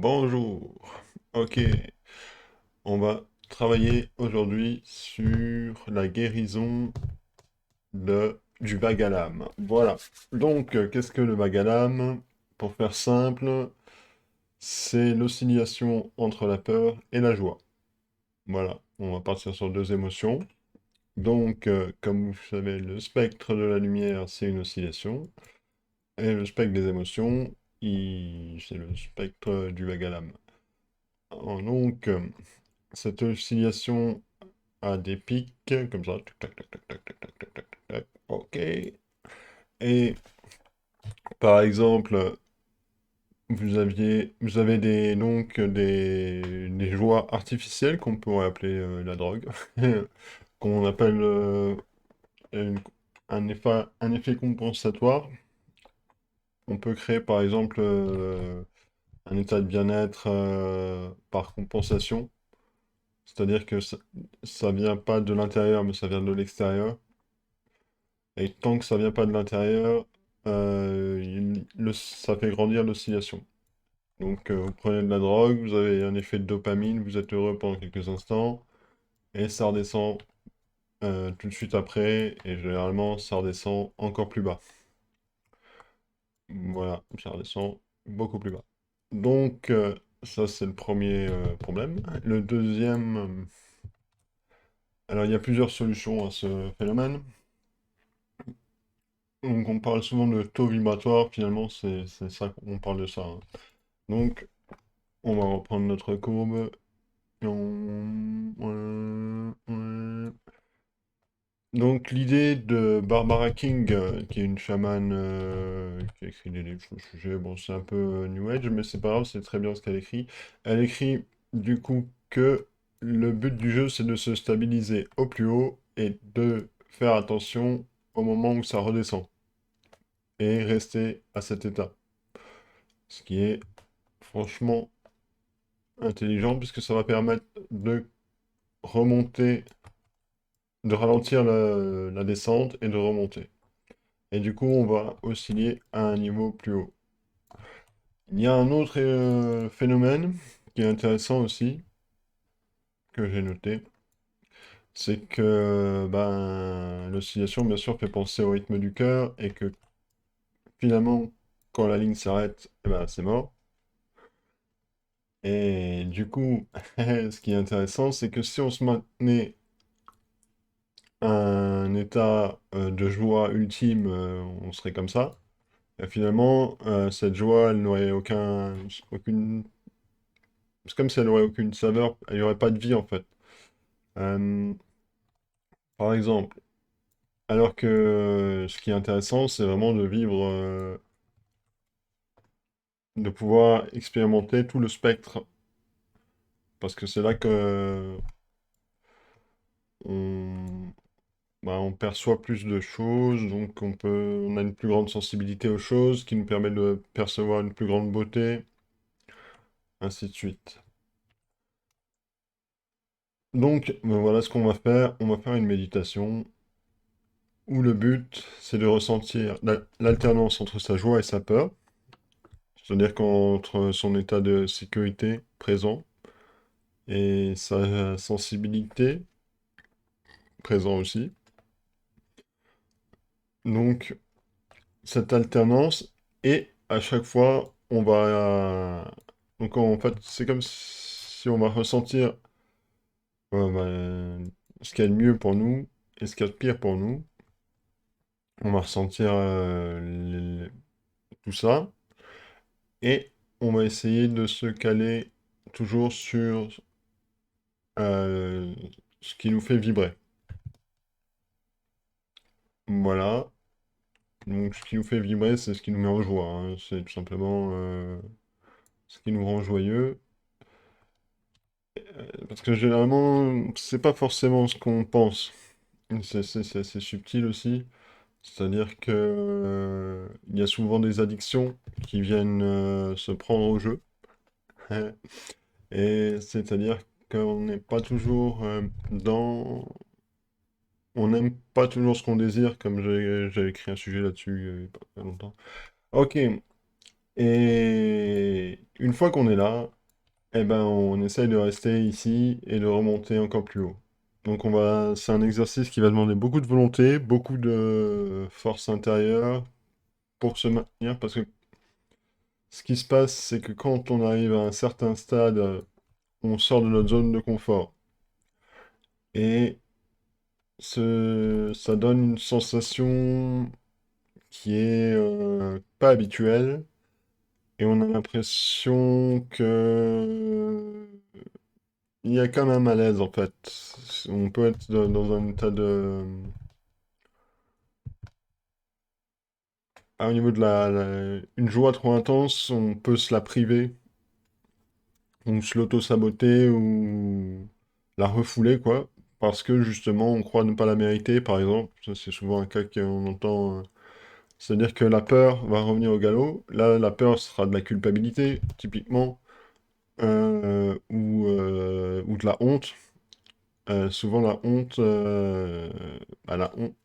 Bonjour. Ok, on va travailler aujourd'hui sur la guérison du vague à l'âme. Voilà. Donc, qu'est-ce que le vague à l'âme? Pour faire simple, c'est l'oscillation entre la peur et la joie. Voilà, on va partir sur deux émotions. Donc, comme vous savez, le spectre de la lumière, c'est une oscillation. Et le spectre des émotions, c'est le spectre du vague à l'âme. Donc, cette oscillation a des pics, comme ça. Tac, tac, tac, tac, tac, tac, tac, tac, tac, tac, tac. Ok. Et par exemple, vous avez des joies artificielles qu'on pourrait appeler la drogue, qu'on appelle une- un effet compensatoire. On peut créer par exemple un état de bien-être par compensation, c'est-à-dire que ça vient pas de l'intérieur, mais ça vient de l'extérieur. Et tant que ça vient pas de l'intérieur, ça fait grandir l'oscillation. Donc vous prenez de la drogue, vous avez un effet de dopamine, vous êtes heureux pendant quelques instants, et ça redescend tout de suite après, et généralement ça redescend encore plus bas. Voilà, ça redescend beaucoup plus bas. Donc ça c'est le premier problème. Le deuxième, alors il y a plusieurs solutions à ce phénomène. Donc on parle souvent de taux vibratoire, finalement c'est ça qu'on parle de ça, hein. Donc on va reprendre notre courbe. Donc l'idée de Barbara King, qui est une chamane qui a écrit des livres sur le sujet, bon c'est un peu New Age, mais c'est pas grave, c'est très bien ce qu'elle écrit. Elle écrit du coup que le but du jeu c'est de se stabiliser au plus haut et de faire attention au moment où ça redescend et rester à cet état. Ce qui est franchement intelligent puisque ça va permettre de remonter, de ralentir la descente et de remonter. Et du coup, on va osciller à un niveau plus haut. Il y a un autre phénomène qui est intéressant aussi, que j'ai noté, c'est que ben, l'oscillation, bien sûr, fait penser au rythme du cœur, et que finalement, quand la ligne s'arrête, eh ben, c'est mort. Et du coup, ce qui est intéressant, c'est que si on se maintenait à un état de joie ultime, on serait comme ça. Et finalement, cette joie, elle n'aurait aucune... C'est comme si elle n'aurait aucune saveur, elle n'y aurait pas de vie en fait. Euh, Par exemple, alors que ce qui est intéressant, c'est vraiment de vivre, de pouvoir expérimenter tout le spectre, parce que c'est là que on, on perçoit plus de choses, donc on a une plus grande sensibilité aux choses, qui nous permet de percevoir une plus grande beauté, ainsi de suite. Donc, ben voilà ce qu'on va faire. On va faire une méditation où le but, c'est de ressentir l'alternance entre sa joie et sa peur, c'est-à-dire qu'entre son état de sécurité présent et sa sensibilité présent aussi. Donc, cette alternance, et à chaque fois, on va... Donc, en fait, c'est comme si on va ressentir ce qu'il y a de mieux pour nous et ce qu'il y a de pire pour nous. On va ressentir tout ça. Et on va essayer de se caler toujours sur euh, ce qui nous fait vibrer. Voilà. Donc ce qui nous fait vibrer, c'est ce qui nous met en joie, hein. C'est tout simplement ce qui nous rend joyeux. Parce que généralement, c'est pas forcément ce qu'on pense. C'est assez subtil aussi. C'est-à-dire que il y a souvent des addictions qui viennent se prendre au jeu. Et c'est-à-dire qu'on n'est pas toujours dans... On n'aime pas toujours ce qu'on désire, comme j'ai écrit un sujet là-dessus il y a pas longtemps. Ok, Et une fois qu'on est là, eh ben, on essaye de rester ici et de remonter encore plus haut. Donc c'est un exercice qui va demander beaucoup de volonté, beaucoup de force intérieure pour se maintenir, parce que ce qui se passe, c'est que quand on arrive à un certain stade, on sort de notre zone de confort. Et ça donne une sensation qui est pas habituelle, et on a l'impression que il y a quand même un malaise en fait. On peut être dans un état de... au niveau de une joie trop intense, on peut se la priver, ou se l'auto-saboter, ou la refouler, quoi. Parce que justement, on croit ne pas la mériter, par exemple. Ça, c'est souvent un cas qu'on entend. C'est-à-dire que la peur va revenir au galop. Là, la peur sera de la culpabilité, typiquement, ou de la honte. Souvent, la honte, la honte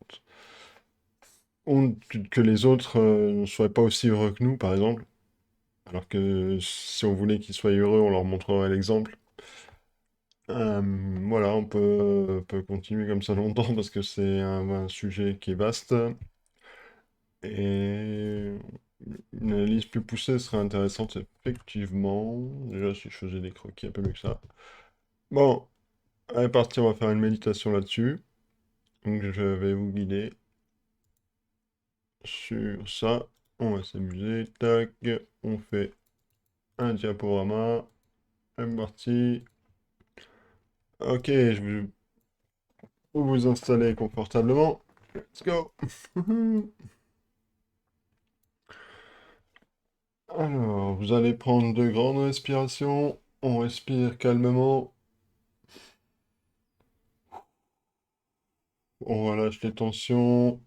que les autres ne soient pas aussi heureux que nous, par exemple. Alors que si on voulait qu'ils soient heureux, on leur montrerait l'exemple. Voilà, on peut continuer comme ça longtemps parce que c'est un sujet qui est vaste. Et une analyse plus poussée serait intéressante, effectivement. Déjà, si je faisais des croquis un peu mieux que ça. Bon, allez, parti, on va faire une méditation là-dessus. Donc, je vais vous guider sur ça. On va s'amuser. Tac, on fait un diaporama. C'est parti. Ok, je vais vous installer confortablement. Let's go. Alors, vous allez prendre de grandes respirations. On respire calmement. On relâche les tensions.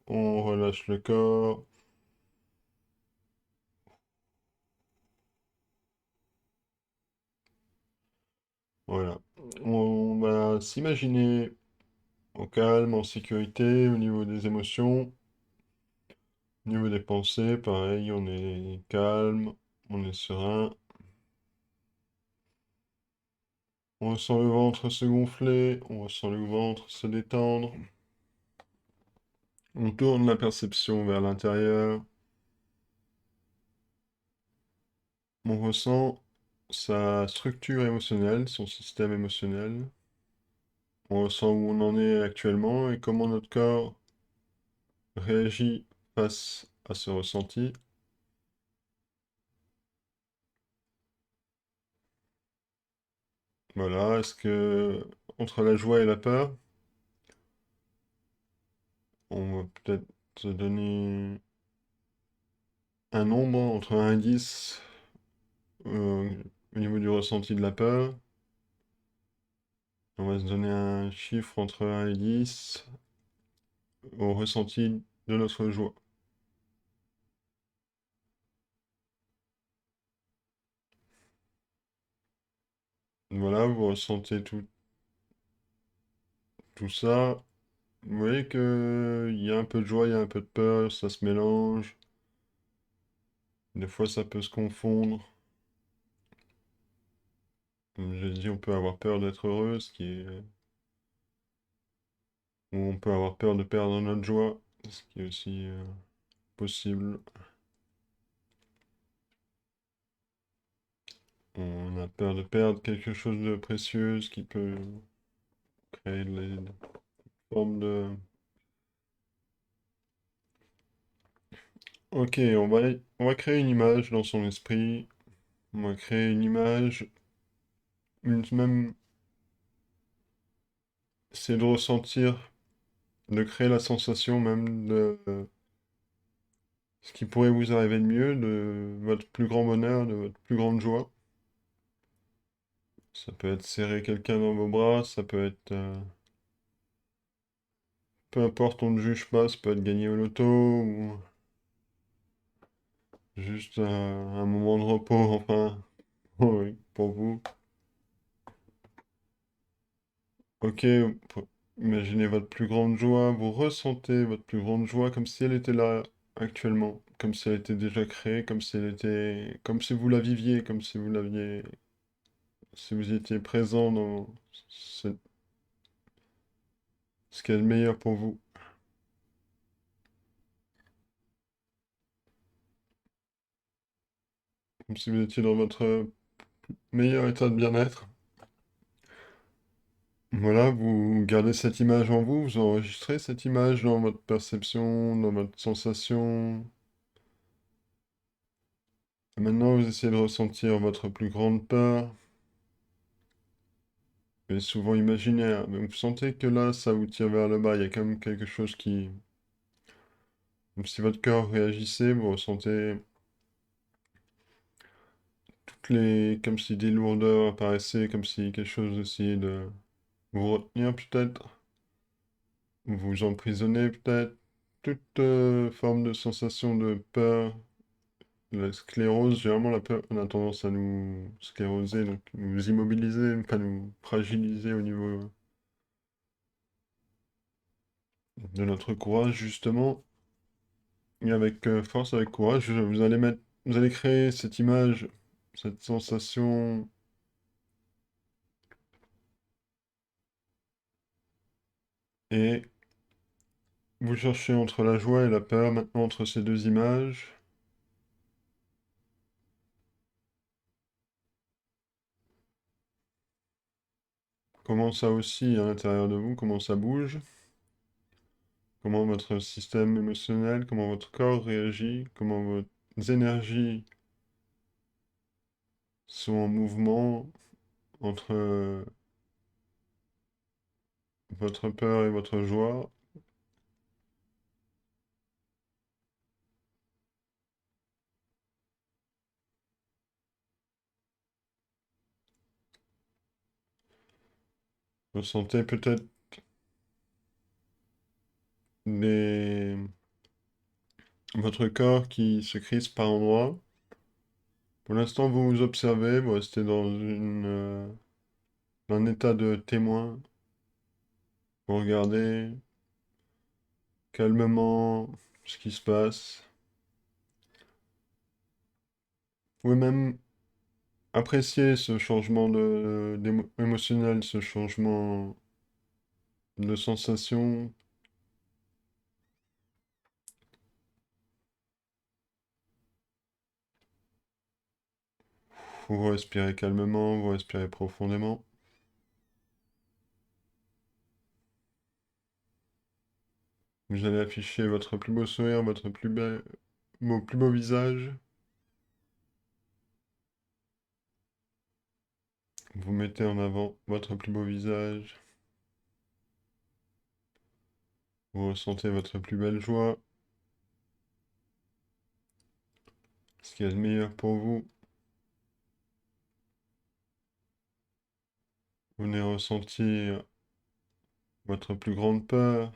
On relâche le corps. Voilà. On va s'imaginer au calme, en sécurité, au niveau des émotions, au niveau des pensées. Pareil, on est calme, on est serein. On ressent le ventre se gonfler, on ressent le ventre se détendre. On tourne la perception vers l'intérieur. On ressent sa structure émotionnelle, son système émotionnel. On ressent où on en est actuellement et comment notre corps réagit face à ce ressenti. Voilà, est-ce que entre la joie et la peur, on va peut-être se donner un nombre entre 1 et 10 au niveau du ressenti de la peur. On va se donner un chiffre entre 1 et 10 au ressenti de notre joie. Voilà, vous ressentez tout ça. Vous voyez que il y a un peu de joie, il y a un peu de peur, ça se mélange. Des fois, ça peut se confondre. Comme j'ai dit, on peut avoir peur d'être heureux, ou on peut avoir peur de perdre notre joie, ce qui est aussi possible. On a peur de perdre quelque chose de précieux, ce qui peut créer des formes de... Ok, on va créer une image dans son esprit. On va créer une image, même, c'est de ressentir, de créer la sensation même de ce qui pourrait vous arriver de mieux, de votre plus grand bonheur, de votre plus grande joie. Ça peut être serrer quelqu'un dans vos bras, ça peut être... peu importe, on ne juge pas, ça peut être gagner au loto, ou juste un moment de repos, enfin, oui, pour vous. Ok, Imaginez votre plus grande joie, vous ressentez votre plus grande joie comme si elle était là actuellement, comme si elle était déjà créée, comme si elle était, comme si vous la viviez, comme si vous l'aviez, si vous étiez présent dans ce, ce qui est le meilleur pour vous, comme si vous étiez dans votre meilleur état de bien-être. Voilà, vous gardez cette image en vous, vous enregistrez cette image dans votre perception, dans votre sensation. Et maintenant, vous essayez de ressentir votre plus grande peur, et souvent imaginaire. Mais vous sentez que là, ça vous tire vers le bas. Il y a quand même quelque chose qui... Comme si votre cœur réagissait, vous ressentez toutes les... Comme si des lourdeurs apparaissaient, comme si quelque chose essayait de vous retenir peut-être, vous emprisonner peut-être. Toute forme de sensation de peur. La sclérose, généralement, la peur, on a tendance à nous scléroser, donc nous immobiliser, pas nous fragiliser au niveau de notre courage, justement. Et avec force, avec courage, vous allez mettre, vous allez créer cette image, cette sensation, et vous cherchez entre la joie et la peur, maintenant entre ces deux images. Comment ça aussi à l'intérieur de vous, comment ça bouge, comment votre système émotionnel, comment votre corps réagit, comment vos énergies sont en mouvement entre votre peur et votre joie. Ressentez peut-être des... votre corps qui se crispe par endroits. Pour l'instant, vous vous observez, vous restez dans un état de témoin. Vous regardez calmement ce qui se passe. Vous pouvez même apprécier ce changement émotionnel, ce changement de sensation. Vous respirez calmement, vous respirez profondément. Vous allez afficher votre plus beau sourire, votre plus beau visage. Vous mettez en avant votre plus beau visage. Vous ressentez votre plus belle joie. Ce qui est le meilleur pour vous. Vous venez ressentir votre plus grande peur.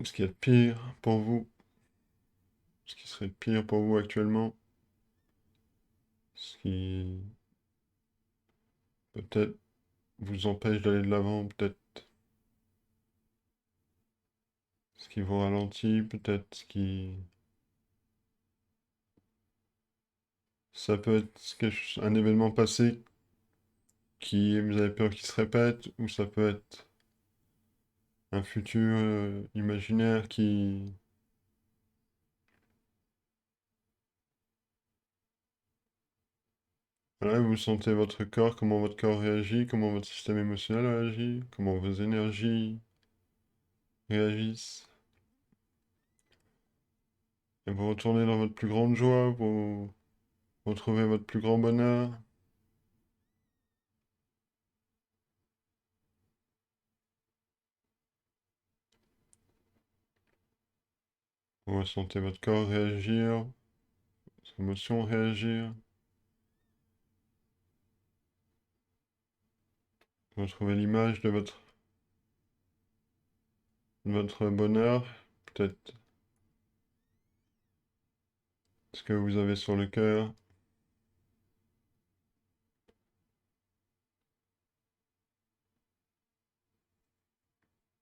Ce qui est le pire pour vous. Ce qui serait le pire pour vous actuellement. Ce qui peut-être vous empêche d'aller de l'avant. Peut-être ce qui vous ralentit. Peut-être ce qui... Ça peut être un événement passé qui vous avez peur qu'il se répète. Ou ça peut être un futur imaginaire qui... Voilà, vous sentez votre corps, comment votre corps réagit, comment votre système émotionnel réagit, comment vos énergies réagissent. Et vous retournez dans votre plus grande joie, vous retrouvez votre plus grand bonheur. Vous ressentez votre corps réagir, vos émotions réagir. Vous retrouvez l'image de votre bonheur, peut-être ce que vous avez sur le cœur.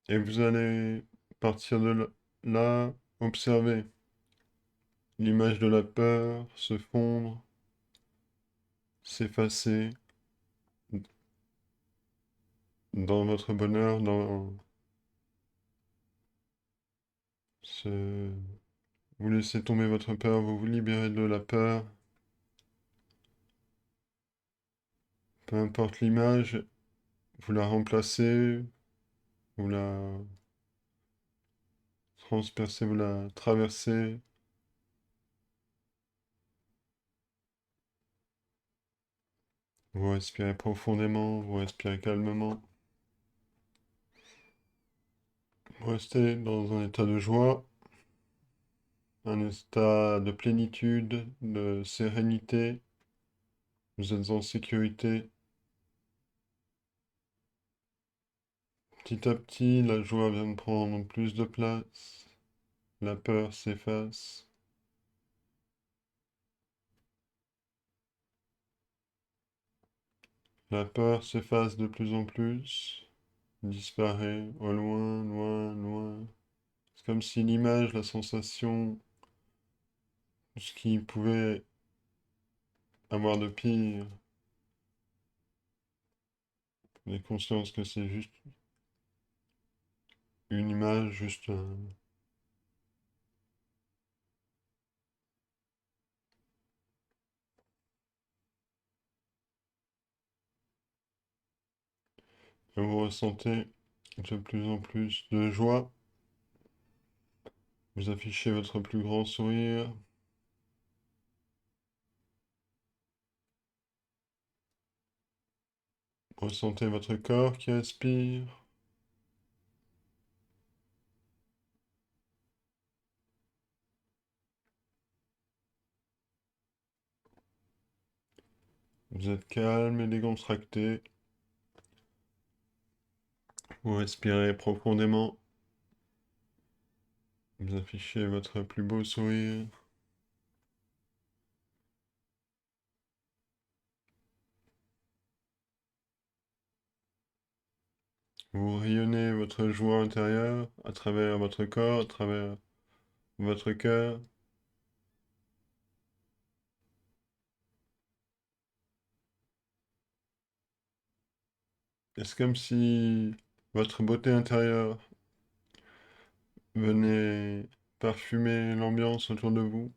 Et vous allez partir de là, observer l'image de la peur se fondre, s'effacer dans votre bonheur, dans ce... Vous laissez tomber votre peur, vous vous libérez de la peur, peu importe l'image, vous la remplacez, vous la transpercez, vous la traversez, vous respirez profondément, vous respirez calmement, vous restez dans un état de joie, un état de plénitude, de sérénité, vous êtes en sécurité. Petit à petit, la joie vient de prendre plus de place, la peur s'efface, la peur s'efface de plus en plus, disparaît au loin, loin, loin. C'est comme si l'image, la sensation, ce qui pouvait avoir de pire, vous avez conscience que c'est juste une image, juste et vous ressentez de plus en plus de joie. Vous affichez votre plus grand sourire. Ressentez votre corps qui respire. Vous êtes calme et décontracté. Vous respirez profondément. Vous affichez votre plus beau sourire. Vous rayonnez votre joie intérieure à travers votre corps, à travers votre cœur. Et c'est comme si votre beauté intérieure venait parfumer l'ambiance autour de vous.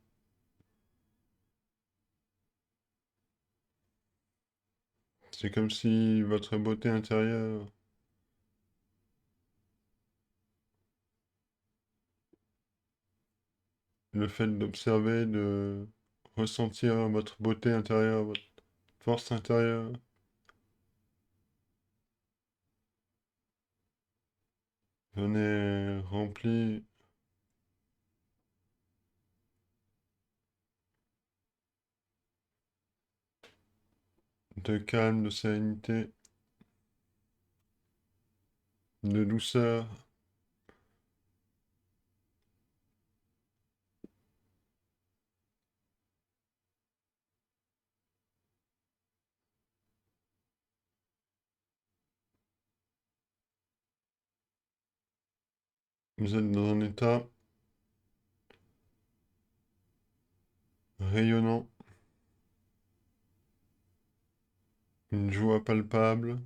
C'est comme si votre beauté intérieure, le fait d'observer, de ressentir votre beauté intérieure, votre force intérieure, venait remplir de calme, de sérénité, de douceur. Vous êtes dans un état rayonnant, une joie palpable.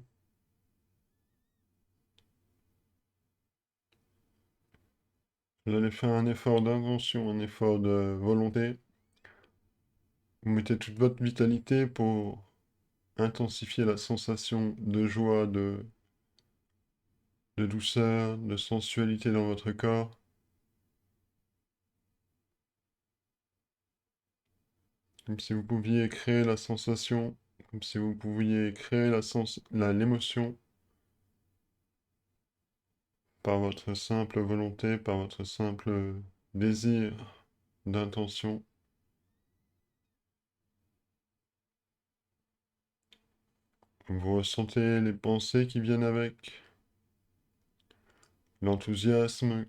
Vous allez faire un effort d'intention, un effort de volonté. Vous mettez toute votre vitalité pour intensifier la sensation de joie, de douceur, de sensualité dans votre corps. Comme si vous pouviez créer la sensation, comme si vous pouviez créer l'émotion par votre simple volonté, par votre simple désir d'intention. Vous ressentez les pensées qui viennent avec, l'enthousiasme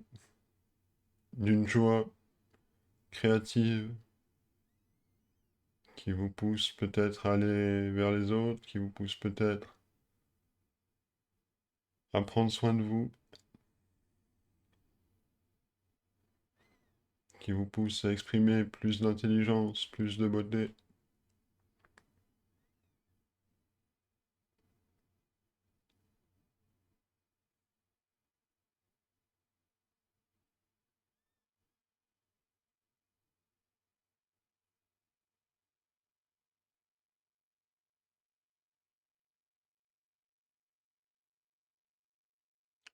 d'une joie créative qui vous pousse peut-être à aller vers les autres, qui vous pousse peut-être à prendre soin de vous. qui vous pousse à exprimer plus d'intelligence, plus de beauté.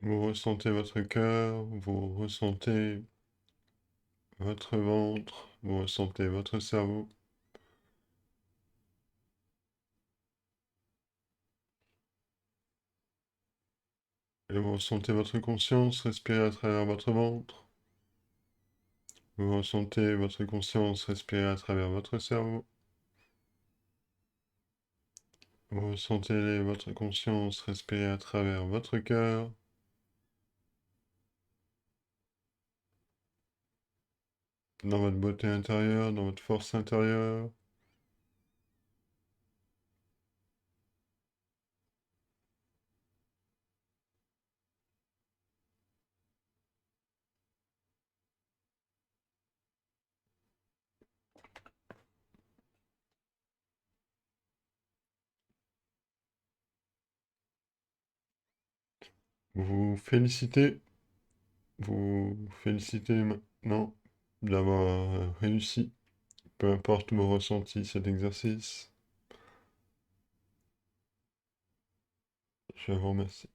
Vous ressentez votre cœur, vous ressentez votre ventre, vous ressentez votre cerveau, et vous ressentez votre conscience respirer à travers votre ventre. Vous ressentez votre conscience respirer à travers votre cerveau. Vous ressentez votre conscience respirer à travers votre cœur. Dans votre beauté intérieure, dans votre force intérieure. Vous félicitez maintenant d'avoir réussi, peu importe vos ressentis, cet exercice. Je vous remercie.